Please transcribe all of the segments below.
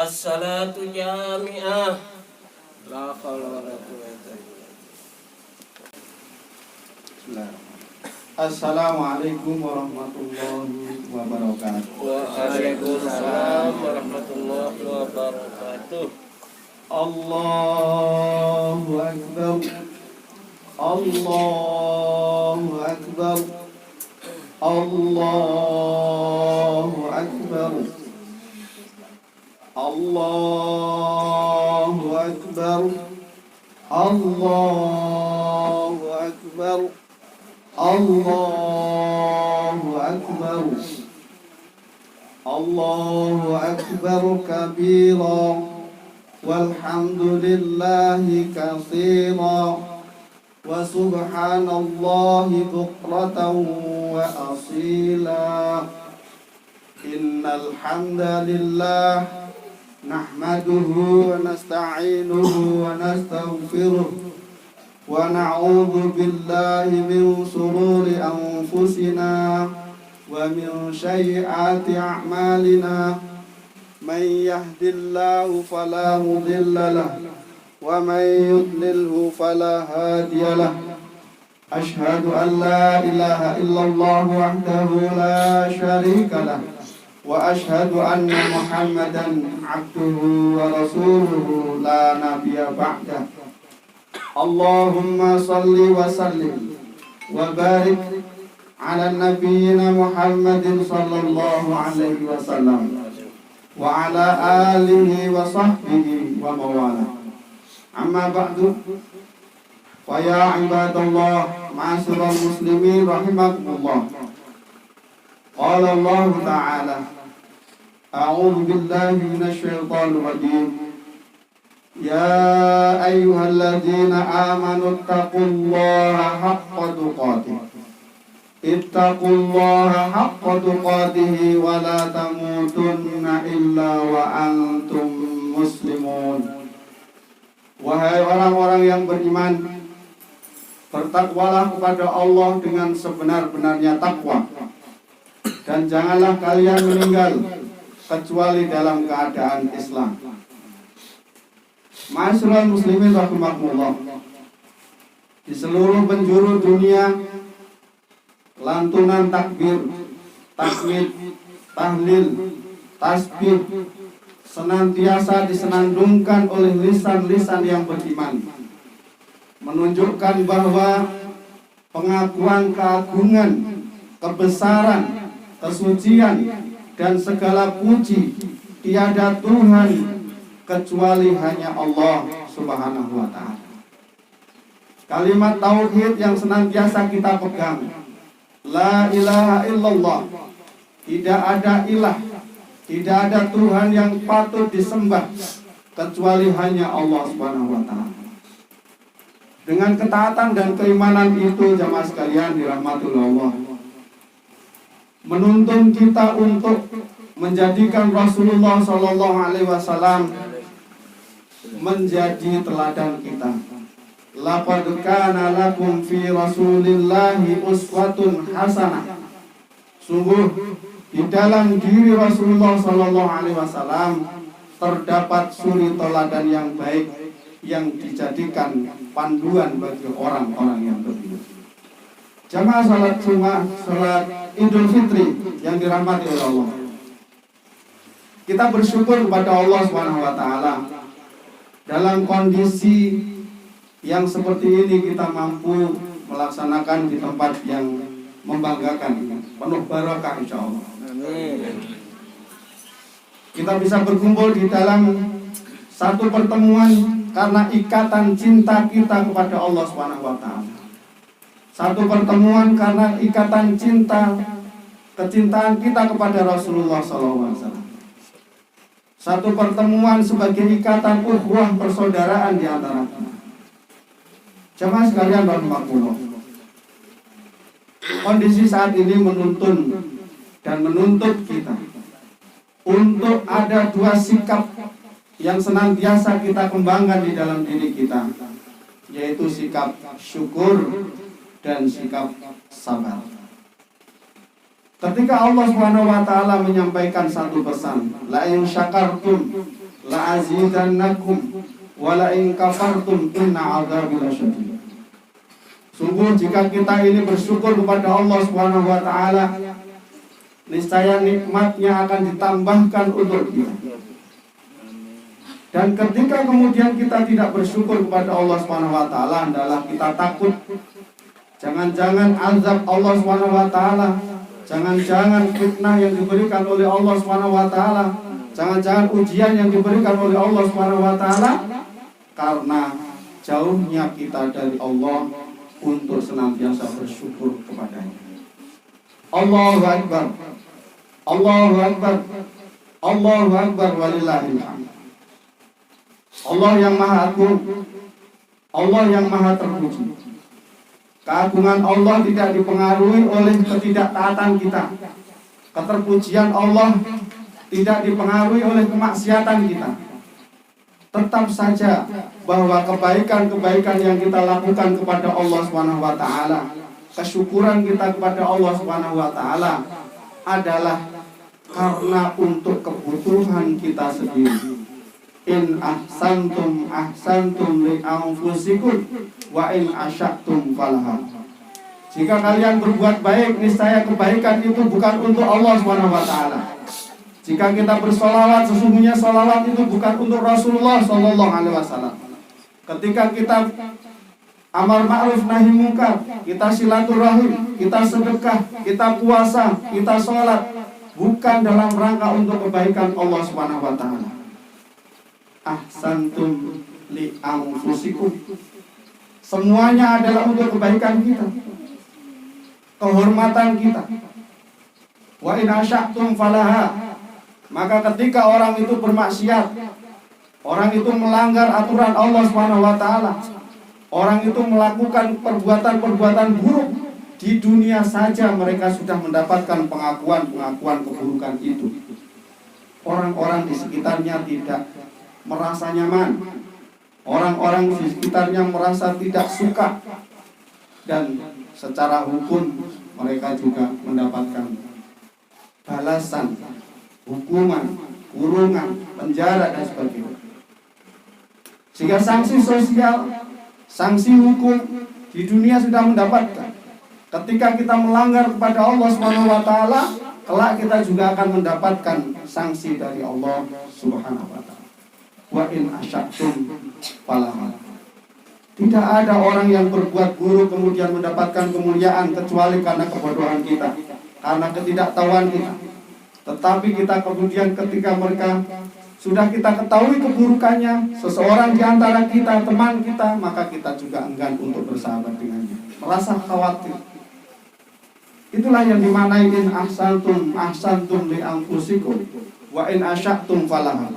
As-salatu jami'ah. La haula wala quwwata illa billah. Assalamualaikum warahmatullahi wabarakatuh. Waalaikumsalam warahmatullahi wabarakatuh. Allahu akbar. Allahu akbar. Allahu akbar. Allahu akbar. Allahu akbar. Allahu akbar. Allahu akbar kabira walhamdulillahi katsira wa subhanallahi bukratan wa asila. Innal hamdalillah nahmaduhu wa nasta'inuhu wa nastaghfiruh wa na'udzu billahi min shururi anfusina wa min sayyiati a'malina. Man yahdihillahu fala mudilla lahu wa man yudlilhu fala hadiya lahu. Ashhadu an la ilaha illallah wahdahu la syarika lahu wa ashhadu anna Muhammadan abduhu wa rasuluhu la nabiyya ba'dah. Allahumma salli wa sallim wa barik ala nabiyyina Muhammadin sallallahu alaihi wasallam wa ala alihi wa sahbihi wa mawala. Amma ba'du, wa ya ibadallah ma'asyiral muslimin rahimakumullah. Qala Allah ta'ala, a'udzu billahi minasy syaithanir rajim. Ya ayyuhalladzina amanu taqullaha haqqa tuqatih. Ittaqullaha haqqa tuqatih wa la tamutunna illa wa antum muslimun. Wahai orang-orang yang beriman, bertakwalah kepada Allah dengan sebenar-benarnya takwa, dan janganlah kalian meninggal kecuali dalam keadaan Islam. Ma'asyiral muslimin rahimakumullah. Di seluruh penjuru dunia, lantunan takbir, tahmid, tahlil, tasbih senantiasa disenandungkan oleh lisan-lisan yang beriman, menunjukkan bahwa pengakuan keagungan, kebesaran, kesucian, dan segala puji tiada Tuhan kecuali hanya Allah Subhanahu wa ta'ala. Kalimat tauhid yang senantiasa kita pegang, la ilaha illallah, tidak ada ilah, tidak ada Tuhan yang patut disembah kecuali hanya Allah Subhanahu wa ta'ala. Dengan ketaatan dan keimanan itu, jamaah sekalian dirahmati Allah, menuntun kita untuk menjadikan Rasulullah sallallahu alaihi wasallam menjadi teladan kita. Laqad kana lakum fi Rasulillahi uswatun hasanah. Sungguh di dalam diri Rasulullah sallallahu alaihi wasallam terdapat suri teladan yang baik yang dijadikan panduan bagi orang-orang yang beriman. Jamaah salat Jumat, salat Idul Fitri yang dirahmati oleh Allah. Kita bersyukur kepada Allah Subhanahu wa taala. Dalam kondisi yang seperti ini kita mampu melaksanakan di tempat yang membanggakan, penuh barokah insyaallah. Amin. Kita bisa berkumpul di dalam satu pertemuan karena ikatan cinta kita kepada Allah Subhanahu wa taala. Satu pertemuan karena ikatan cinta, kecintaan kita kepada Rasulullah sallallahu alaihi wasallam. Satu pertemuan sebagai ikatan ukhuwah persaudaraan di antara kita. Jemaah sekalian rahimakumullah. Kondisi saat ini menuntun dan menuntut kita untuk ada dua sikap yang senantiasa kita kembangkan di dalam diri kita, yaitu sikap syukur dan sikap sabar. Ketika Allah Subhanahu wa taala menyampaikan satu pesan, la in syakartum la azidannakum wa la in kafartum inna 'adzabi lasyadid. Sungguh jika kita ini bersyukur kepada Allah Subhanahu wa taala, niscaya nikmatnya akan ditambahkan untuk kita. Dan ketika kemudian kita tidak bersyukur kepada Allah Subhanahu wa taala, adalah kita takut jangan-jangan azab Allah Subhanahu wa taala, jangan-jangan fitnah yang diberikan oleh Allah Subhanahu wa taala, jangan-jangan ujian yang diberikan oleh Allah Subhanahu wa taala karena jauhnya kita dari Allah untuk senantiasa bersyukur kepadanya. Allahu akbar. Allahu akbar. Allahu akbar walillahil hamd. Allah yang maha agung, Allah yang maha terpuji. Keagungan Allah tidak dipengaruhi oleh ketidaktaatan kita. Keterpujian Allah tidak dipengaruhi oleh kemaksiatan kita. Tetap saja bahwa kebaikan-kebaikan yang kita lakukan kepada Allah Subhanahu wa taala, kesyukuran kita kepada Allah Subhanahu wa taala adalah karena untuk kebutuhan kita sendiri. In ahsantum ahsantum li anfusikum wa in asya'tum falaha. Jika kalian berbuat baik, niscaya kebaikan itu bukan untuk Allah Subhanahu wa taala. Jika kita bersolawat, sesungguhnya solawat itu bukan untuk Rasulullah sallallahu alaihi wasallam. Ketika kita amar ma'ruf nahi munkar, kita silaturahim, kita sedekah, kita puasa, kita sholat, bukan dalam rangka untuk kebaikan Allah Subhanahu wa taala. Ahsantum li anfusikum. Semuanya adalah untuk kebaikan kita, kehormatan kita. Wa in asya'tum falaha. Maka ketika orang itu bermaksiat, orang itu melanggar aturan Allah Subhanahu wa taala, orang itu melakukan perbuatan-perbuatan buruk, di dunia saja mereka sudah mendapatkan pengakuan keburukan itu. Orang-orang di sekitarnya tidak merasa nyaman, orang-orang di sekitarnya merasa tidak suka, dan secara hukum mereka juga mendapatkan balasan, hukuman, kurungan, penjara dan sebagainya. Sehingga sanksi sosial, sanksi hukum di dunia sudah mendapatkan. Ketika kita melanggar kepada Allah Subhanahu wa taala, kelak kita juga akan mendapatkan sanksi dari Allah Subhanahu wa taala. Wa in asya'tum falaha. Tidak ada orang yang berbuat buruk kemudian mendapatkan kemuliaan kecuali karena kebodohan kita, karena ketidaktahuan kita. Tetapi kita kemudian ketika mereka sudah kita ketahui keburukannya, seseorang di antara kita, teman kita, maka kita juga enggan untuk bersahabat dengannya, merasa khawatir. Itulah yang dimanai in ahsantum ahsantum li anfusikum wa in asya'tum falaha.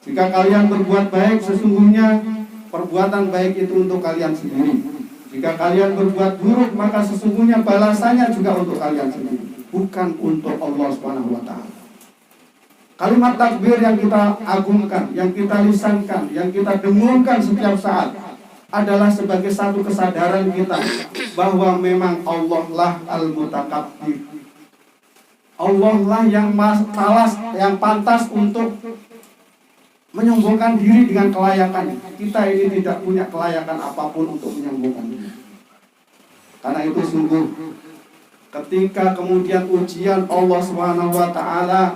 Jika kalian berbuat baik, sesungguhnya perbuatan baik itu untuk kalian sendiri. Jika kalian berbuat buruk, maka sesungguhnya balasannya juga untuk kalian sendiri, bukan untuk Allah Subhanahu wa taala. Kalimat takbir yang kita agungkan, yang kita lisankan, yang kita dengungkan setiap saat adalah sebagai satu kesadaran kita bahwa memang Allah lah al-mutakabbir. Allah lah yang malas, yang pantas untuk menyombongkan diri dengan kelayakan. Kita ini tidak punya kelayakan apapun untuk menyombongkan diri. Karena itu sungguh ketika kemudian ujian Allah Subhanahu wa taala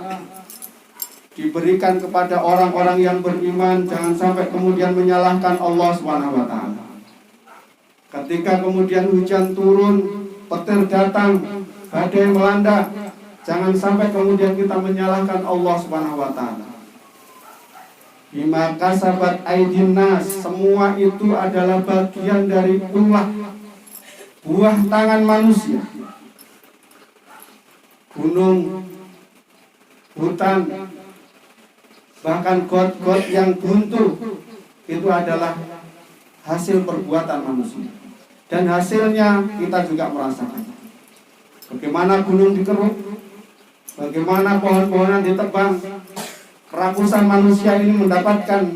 diberikan kepada orang-orang yang beriman, jangan sampai kemudian menyalahkan Allah Subhanahu wa taala. Ketika kemudian hujan turun, petir datang, badai melanda, jangan sampai kemudian kita menyalahkan Allah Subhanahu wa taala. Bima kasabat aydin nas, semua itu adalah bagian dari buah tangan manusia. Gunung, hutan, bahkan got-got yang buntu itu adalah hasil perbuatan manusia. Dan hasilnya kita juga merasakan. Bagaimana gunung dikeruk, bagaimana pohon-pohonan ditebang. Kerakusan manusia ini mendapatkan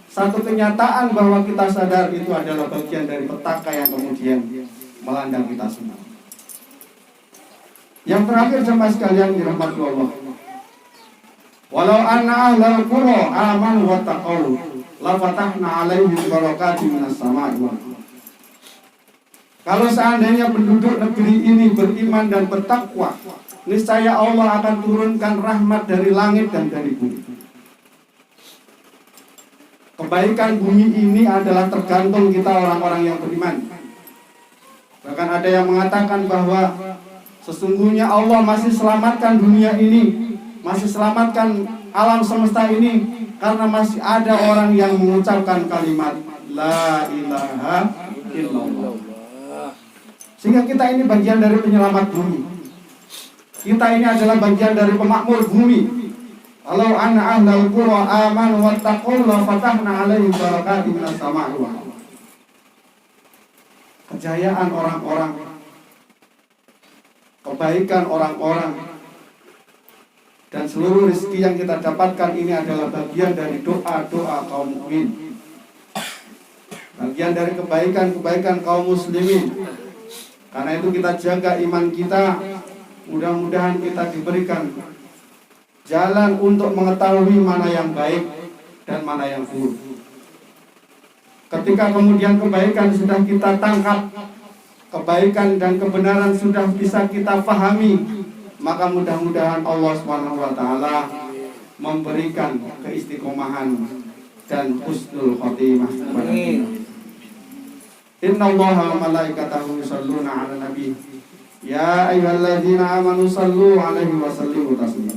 satu kenyataan bahwa kita sadar itu adalah bagian dari petaka yang kemudian melanda kita semua. Yang terakhir jemaah sekalian dirahmati Allah, Walau anna ahlal qura amanu wattaqau la fatahna 'alaihim barakatin minas sama'i wal ardh. Kalau seandainya penduduk negeri ini beriman dan bertakwa, niscaya Allah akan turunkan rahmat dari langit dan dari bumi. Kebaikan bumi ini adalah tergantung kita orang-orang yang beriman. Bahkan ada yang mengatakan bahwa sesungguhnya Allah masih selamatkan dunia ini, masih selamatkan alam semesta ini karena masih ada orang yang mengucapkan kalimat La ilaha illallah. Sehingga kita ini bagian dari penyelamat bumi. Kita ini adalah bagian dari pemakmur bumi. Walau anna ahlal qura amanu wattaqu la fatahna 'alaihim barakatin minas sama'i wal ardh. Kejayaan orang-orang, kebaikan orang-orang, dan seluruh rezeki yang kita dapatkan ini adalah bagian dari doa-doa kaum mukmin. Bagian dari kebaikan-kebaikan kaum muslimin. Karena itu kita jaga iman kita. Mudah-mudahan kita diberikan jalan untuk mengetahui mana yang baik dan mana yang buruk. Ketika kemudian kebaikan sudah kita tangkap, kebaikan dan kebenaran sudah bisa kita pahami, maka mudah-mudahan Allah SWT memberikan keistiqomahan dan husnul khotimah kepada kita. Inna Allaha wa malaikatahu yusalluna 'alan nabi. Ya ayyuhalladzina amanu sallu 'alaihi wa sallimu taslima.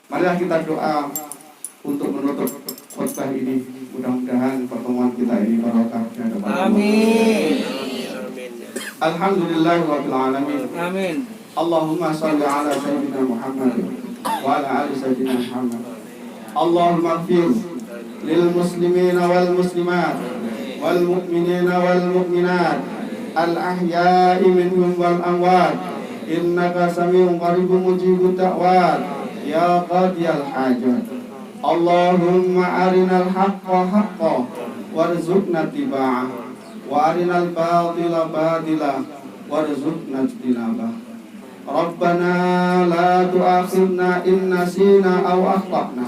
Marilah kita doa untuk menutup khutbah ini. Mudah-mudahan pertemuan kita ini barokah di hadapan Allah. Amin. Alhamdulillahirabbil alamin. Amin. Allahumma shalli 'ala sayyidina Muhammad wa 'ala ali sayyidina Muhammad. Allahumma ighfir lil muslimina wal muslimat wal mu'minina wal mu'minat al ahya'i minhum wal amwat innaka sami'un qaribun mujibud da'wat ya qadiyal hajat. Allahumma arinal haqqa haqqan warzuqna tiba'ah wa arinal batila batila warzuqna ijtinabah. Rabbana la tu'akhidna in nasina aw akhtana.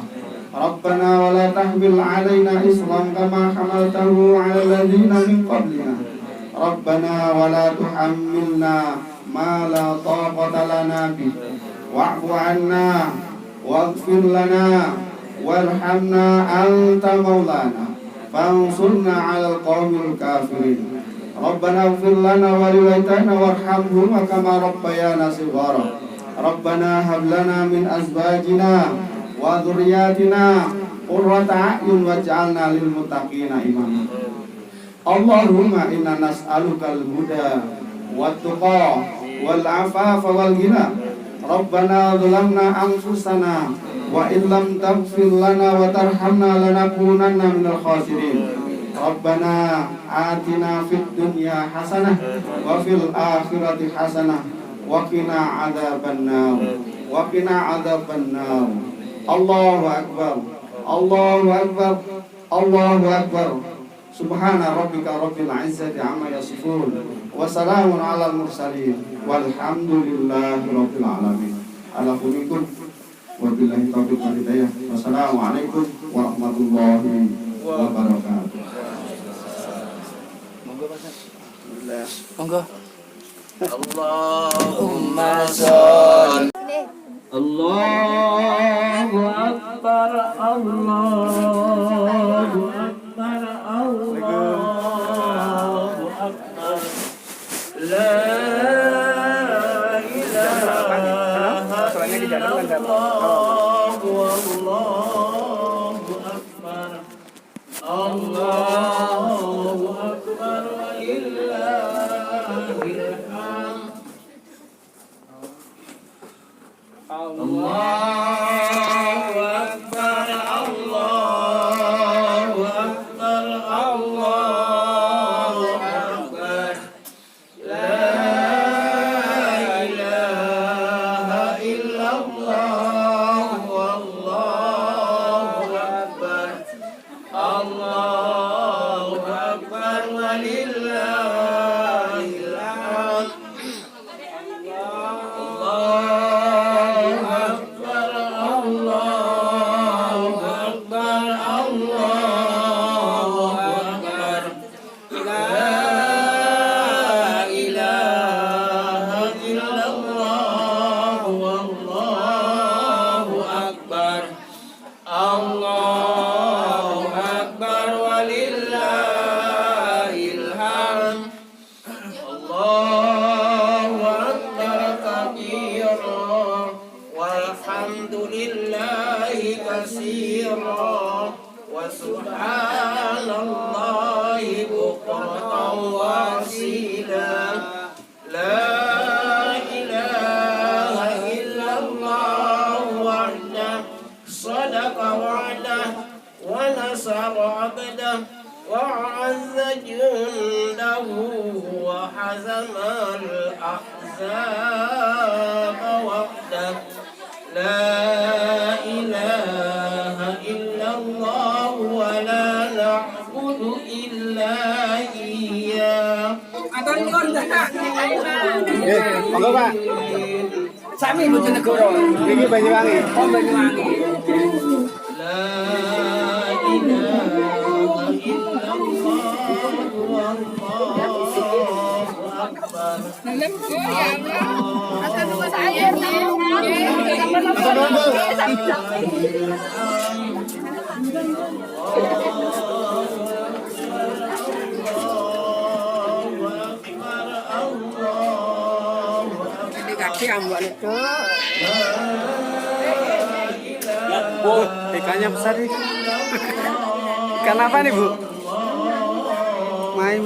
Rabbana wa la tahmil 'alaina isran kama hamaltahu 'alal ladzina min qablina. Rabbana wa la tuhammilna ma la taqata lana bih. Wa'fu 'anna waghfir lana warhamna anta maulana fansurna 'alal qaumil kafirin. Rabbana ighfir lana wa liwalidayna warhamhum kama rabbayana shighara. Rabbana hab lana min azwajina wa dzurriyyatina qurrata a'yun waj'alna lil muttaqina imama. Allahumma inna nas'alukal huda wat tuqa wal afafa wal ghina. Rabbana dzalamna anfusana wa in lam taghfir lana wa tarhamna lanakunanna minal khasirin. Rabbana atina fid dunya hasanah wa fil akhirati hasanah wa qina adzabannar wa qina adzabannar. Allahu akbar, Allahu akbar, Allahu akbar. Subhana rabbika rabbil izzati amma yasifun wa salamun alal mursalin walhamdulillahi rabbil alamin. Alhamdulillah wabillahi taufiq wal hidayah. Wassalamualaikum warahmatullahi wabarakatuh. Monggo. Allahumma sholli. Allahu akbar, Allahu akbar, Allahu akbar. La ilaha illallah, wallahu akbar. Allahu akbar wa lillahil hamd. Allahu akbar, Allahu akbar, Allahu akbar. La ilaha illallah, wallahu akbar. Allahu akbar wa lillahil hamd. Allahu akbar, كثيرا وسبحان الله بكرة وأصيلا لا إله إلا الله وحده صدق وعده ونصر عبده وأعز جنده وحزم الأحزاب وحده لا إله إلا الله ولا نعبد إلا إياه Monggo Pak. Sami Bojonegoro. Niki Banyuwangi. Oh Banyuwangi. لا إله إلا الله والله أكبر Jadi kaki ambak itu. Oh, ikannya besar nih. Ikan apa nih, Bu? Mai.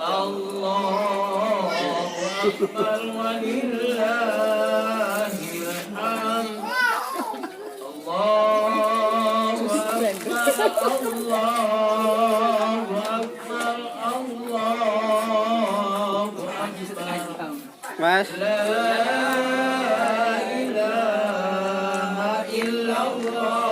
الله أكبر ولله الحمد الله أكبر الله أكبر الله أكبر Mas. لا إله إلا الله